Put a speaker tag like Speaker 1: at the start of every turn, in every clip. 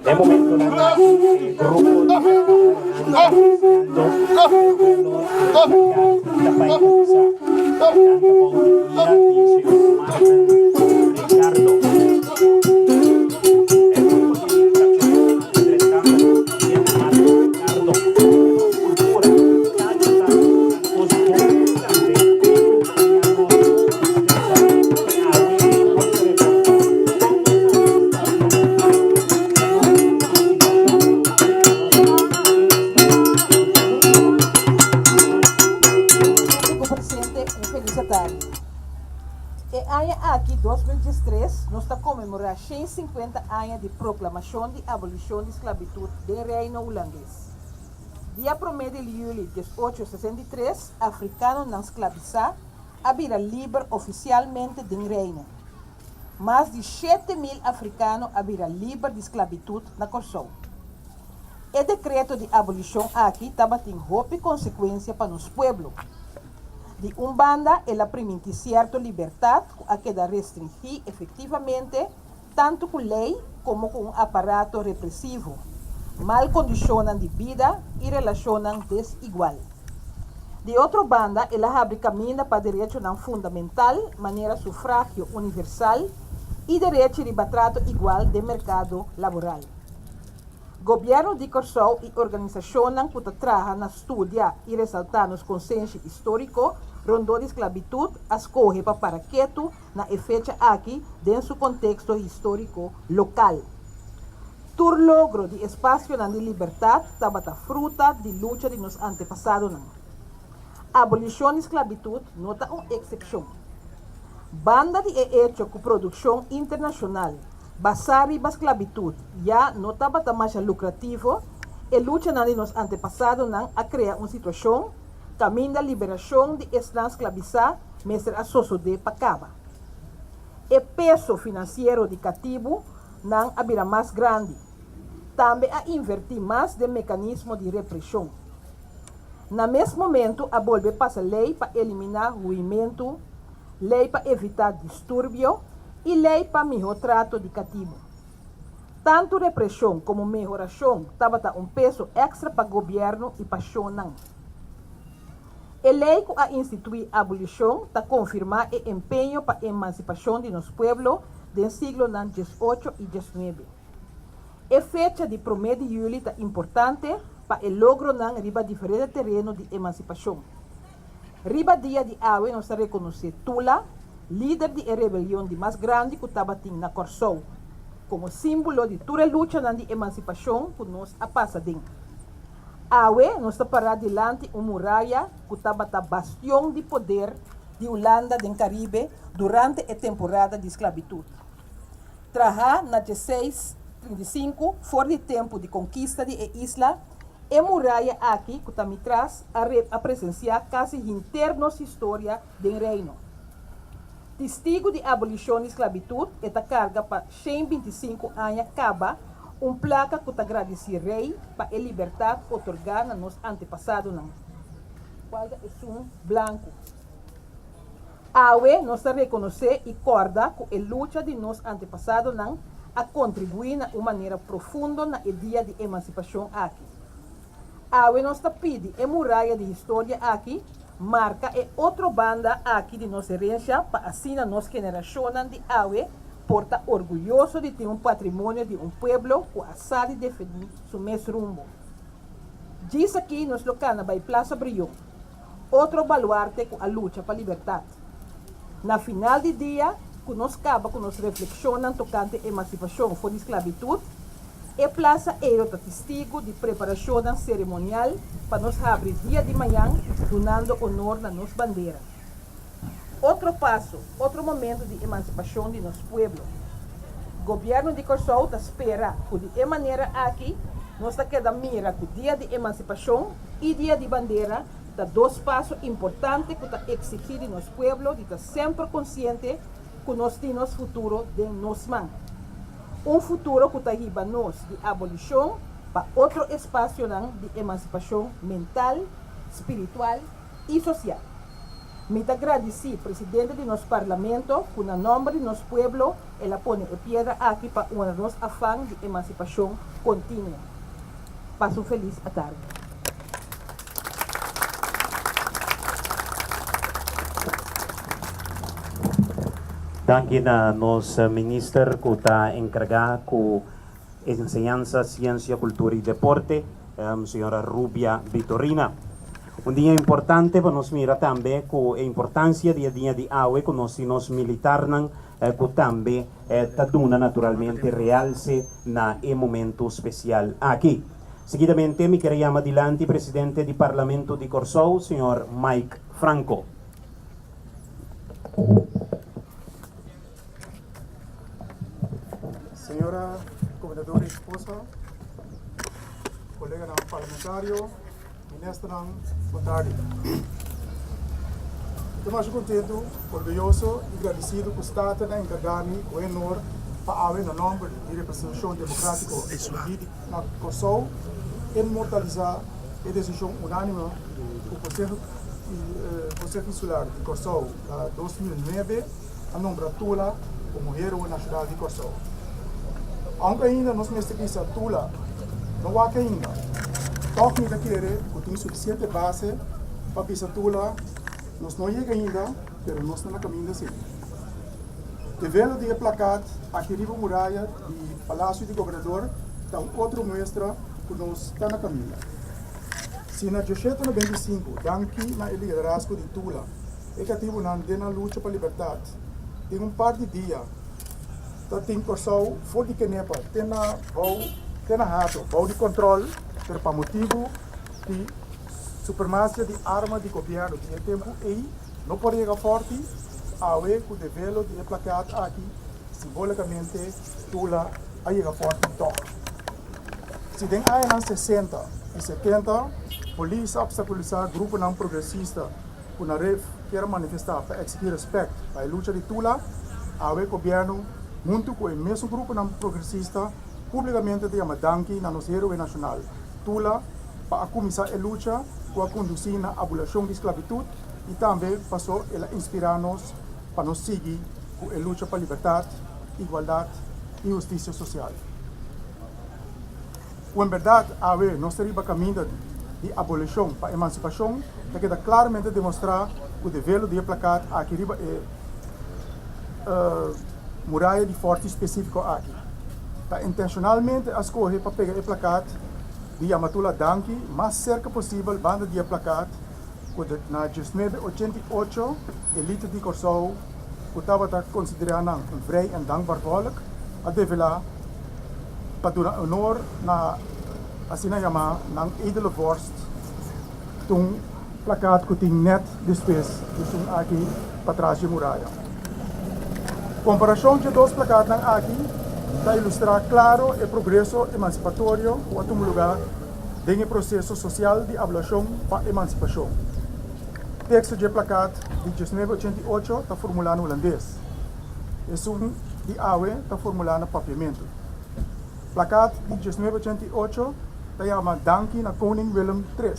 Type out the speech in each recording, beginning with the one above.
Speaker 1: É momento na grupo
Speaker 2: Aqui, 2013, nós estamos comemorando 150 anos de proclamação de abolição de esclavitud do reino holandês. Dia 1 de julho de 1863, africanos não esclavizados haviam livre oficialmente do reino. Mais de 7.000 africanos haviam livre de esclavitud na Kòrsou. O decreto de abolição aqui estava tendo roupa e consequência para os pueblos. De banda, ela permite certa liberdade a que da restringir efetivamente tanto com lei como com aparato repressivo, mal condicionam de vida e relacionam desigual. De outra banda, ela abre caminho para direito não fundamental, maneira sufrágio universal e direito de trato igual de mercado laboral. Governo de Kòrsou e organizações que trabalham na estudia e ressaltar os consensos históricos rondou de esclavitud escolhe para quieto na fecha aqui dentro do contexto histórico local. Tur logro de espaço de liberdade estava fruta de luta de nos antepassados. Abolição de esclavitud nota uma exceção. Banda de hecho com produção internacional basada na esclavitud já não estava mais lucrativo e luta de nos antepassados a criar uma situação caminho da liberação de estão esclavizados, mas a sociedade acaba. O peso financeiro de cativo não haverá mais grande. Também a invertir mais de mecanismo de repressão. No mesmo momento, a volver passa lei para eliminar ruimento, lei para evitar distúrbio e lei para melhor trato de cativo. Tanto repressão como melhoração estava peso extra para o governo e para o a lei que a instituir a abolição está confirmar o empenho para a emancipação de nosso pueblo do século XVIII e XIX. A fecha de 1 de julho está importante para o logro na RIBA diferentes terrenos de emancipação. RIBA dia de hoje nós reconhece TULA, líder de rebelião de mais grande que estava na Kòrsou, como símbolo de toda a luta de emancipação que nós a passadem. Awe, nós está para adiante uma muralha que estava bastião de poder de Holanda do Caribe durante a temporada de esclavitud. Traja na 1635, fora de tempo de conquista de isla, a muralha aqui que está me traz a presenciar quase internos história do reino. Testigo de abolição de esclavitud, esta carga para 125 anos acaba placa que agradece rei para a liberdade otorgada a nos antepassados. Qual é branco? Awe nós reconhecer e corda que a luta de nos antepassados a contribuir de uma maneira profunda na dia de emancipação aqui. Awe nós pede a muralha de história aqui marca é outra banda aqui de nossa herança para assim a nossa geração de Awe porta orgulhoso de ter patrimônio de pueblo que sabe defender seu mesmo rumo. Diz aqui nos locais vai Plaza Brilhão, outro baluarte com a luta para a liberdade. Na final de dia, que nós acaba com nos reflexionam tocante a emancipação fora de esclavitud, a Plaza Heroe testigo de preparação cerimonial para nos abrir dia de manhã, donando honor na nossa bandeira. Outro passo, outro momento de emancipação de nosso pueblo. O governo de Kòrsou espera que de maneira aqui, nós queda mira que o dia de emancipação e dia de bandeira da dois passos importantes que exigir de nosso pueblo de estar sempre consciente que nós temos futuro de nossas mãos. Futuro que está nós de abolição para outro espaço de emancipação mental, espiritual e social. Me agradeci, presidente de nosso Parlamento, com o nome de nosso povo, ela põe a pedra aqui para o nosso afã de emancipação contínua. Passo feliz à tarde.
Speaker 3: Danke na nossa minister que está encarregada com enseñanza, ciência, cultura e deporte, senhora Rubia Vitorina. Dia importante para nós mirar também com a importância do dia de água que nós militarnan que também está dando naturalmente realce na momento especial aqui. Seguidamente me queria chamar adiante presidente do Parlamento de Kòrsou, senhor Mike Franco.
Speaker 1: Senhora governadora esposa, colega parlamentário, ministro, boa tarde. Estou mais contente, orgulhoso e agradecido por estar encarregado com o honor para no nome de representação democrática na Kòrsou imortalizar a decisão unânime do Conselho Insular de Kòrsou em 2009 a nombrar TULA como Heroe Nashonal de Kòrsou. Aunque ainda nós não estamos a TULA, não há que ainda. Toque ainda querer que tem suficiente base para pisar TULA, nós não chegamos ainda, mas nós estamos no caminho assim. Desvelo de placado aqui riba muralha do Palácio do Governador, está outra mostra que nós estamos no caminho. Se na 1895, DANKI na liderazgo de TULA, é que ativo na luta para a liberdade, tem par de dias, tem Kòrsou, fora de Kenepa, tem rato, bom de controle, para motivo de supremacia de arma de governo de tempo e não pode chegar forte ao que o desvelo de placado aqui, simbolicamente, TULA a chegar forte toque. Se tem aí nas 60 e 70, polícia obstaculizar grupo não progressista, que na REF quer manifestar para exigir respeito à luta de TULA, ao governo junto com o mesmo grupo não progressista, publicamente de DANKI na nossa Heroe Nacional, TULA, para começar a luta com a conduzir na Abolishon de Sklabitut e também passou a inspirar-nos para nos seguir com a luta para a liberdade, igualdade e justiça social. Em verdade, nós teríamos caminho de Abolishon para a emancipação, que queda claramente demonstrar que o desvelo de placado aqui muralha de forte específico aqui. Está intencionalmente a escolher para pegar o placado de Amatula DANKI mais cerca possível banda de placado na 1988 elite de Kòrsou que estava considerando vrij en dankbaar volk a develar para dar honor na assim na chama na edele vorst toen placado que tinha net depois de aqui para trás de muralha. Comparação de dois placados aqui para ilustrar claro o progresso emancipatório que tem lugar no processo social de abolição para a emancipação. O texto de placado de 1988 está formulado em holandês. E de AWE está formulado em papiamento. O placado de 1988 está chamado DANKI na Koning Willem III.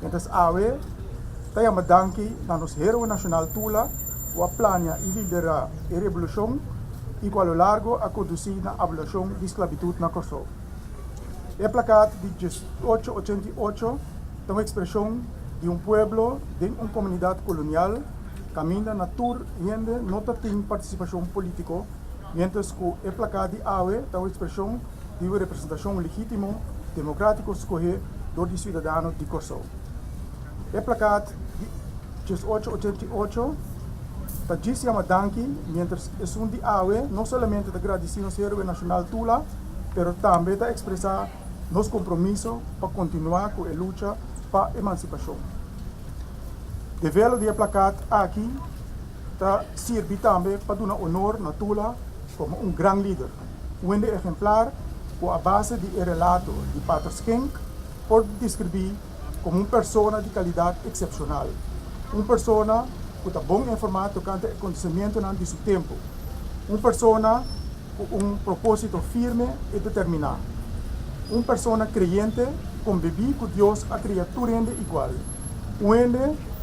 Speaker 1: Então, AWE está chamado DANKI na nossa Heroe Nacional TULA, que plania e lidera a revolução e que ao largo a conduzir na abolição de esclavitud na Kòrsou. O placado de 1888 é uma expressão de pueblo, de uma comunidade colonial, caminha na tour e não tem participação política, mientras que o placado de AWE é uma expressão de uma representação legítima, democrática, escolhida por cidadãos de Kòrsou. O placado de 1888 diz chama DANKI, mientras es de AWE, não somente de agradecer ao Heroe Nacional TULA, mas também de expressar nosso compromisso para continuar com a luta para a emancipação. Desvelo de placado aqui serve também para dar honor na TULA como grande líder, um exemplar com a base de relato de Pater Schenk, por descrever como uma pessoa de qualidade excepcional, uma pessoa que está bem informado tocante ao acontecimento de seu tempo, uma pessoa com propósito firme e determinado, uma pessoa creyente com viver com Deus a criatura igual, um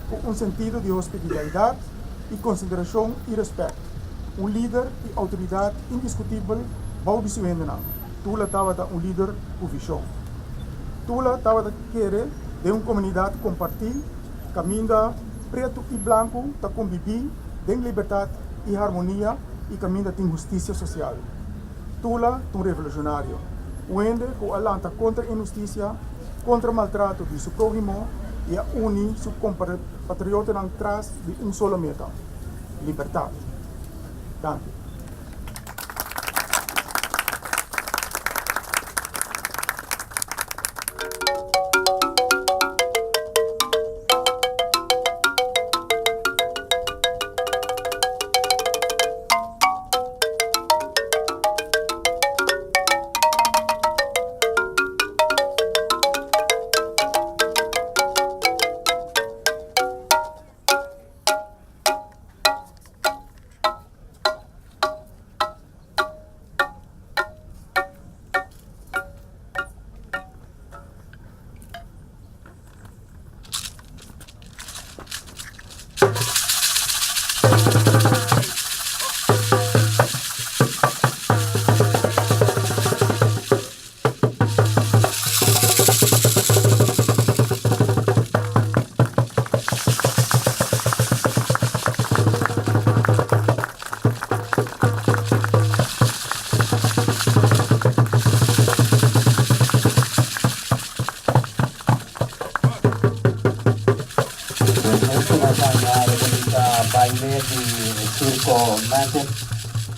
Speaker 1: con un sentido de hospitalidad y consideración y respeto. Un líder y autoridad indiscutible, Baubi Suendena. Tula estaba un líder con visión. Tula estaba quiere de una comunidad compartir, camina preto y blanco, ta convivir en libertad y armonía y camina de justicia social. Tula es un revolucionario, uende que alanta contra injusticia, contra maltrato de su prójimo y a unir sus compatriotas tras de un solo meta, libertad. Danke.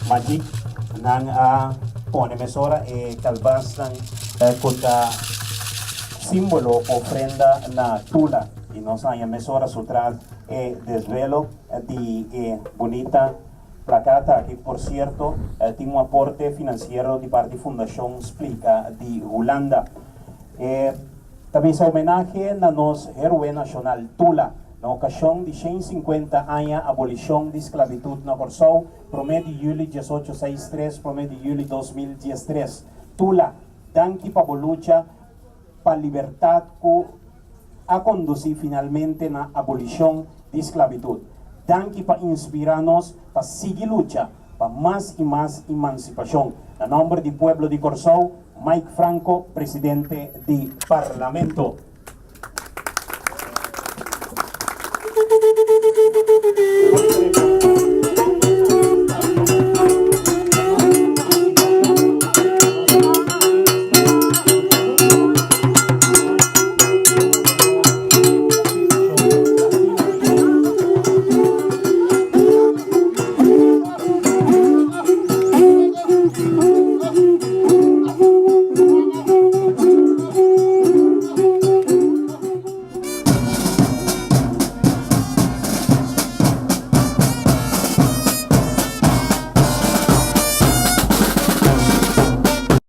Speaker 3: Magic ng ponemesora kalbas ng kuta simbolo o ofrenda na tula. Inosanya mesora sutral desvelo di bonita placata que por cierto tiene un aporte financiero de parte Fundación Explica de Holanda. También se homenaje na nos Heroe Nashonal TULA na okashon de 150 años Abolishon de Sklabitut na Kòrsou, promedio Juli 1863, promedio Juli 2013. TULA, danki pa lucha pa libertad ku a conducir finalmente na Abolishon de Sklabitut. Danki pa inspirarnos pa seguir lucha pa más y más emancipación. Na nombre del Pueblo di Kòrsou, Franco, Presidente del Parlamento.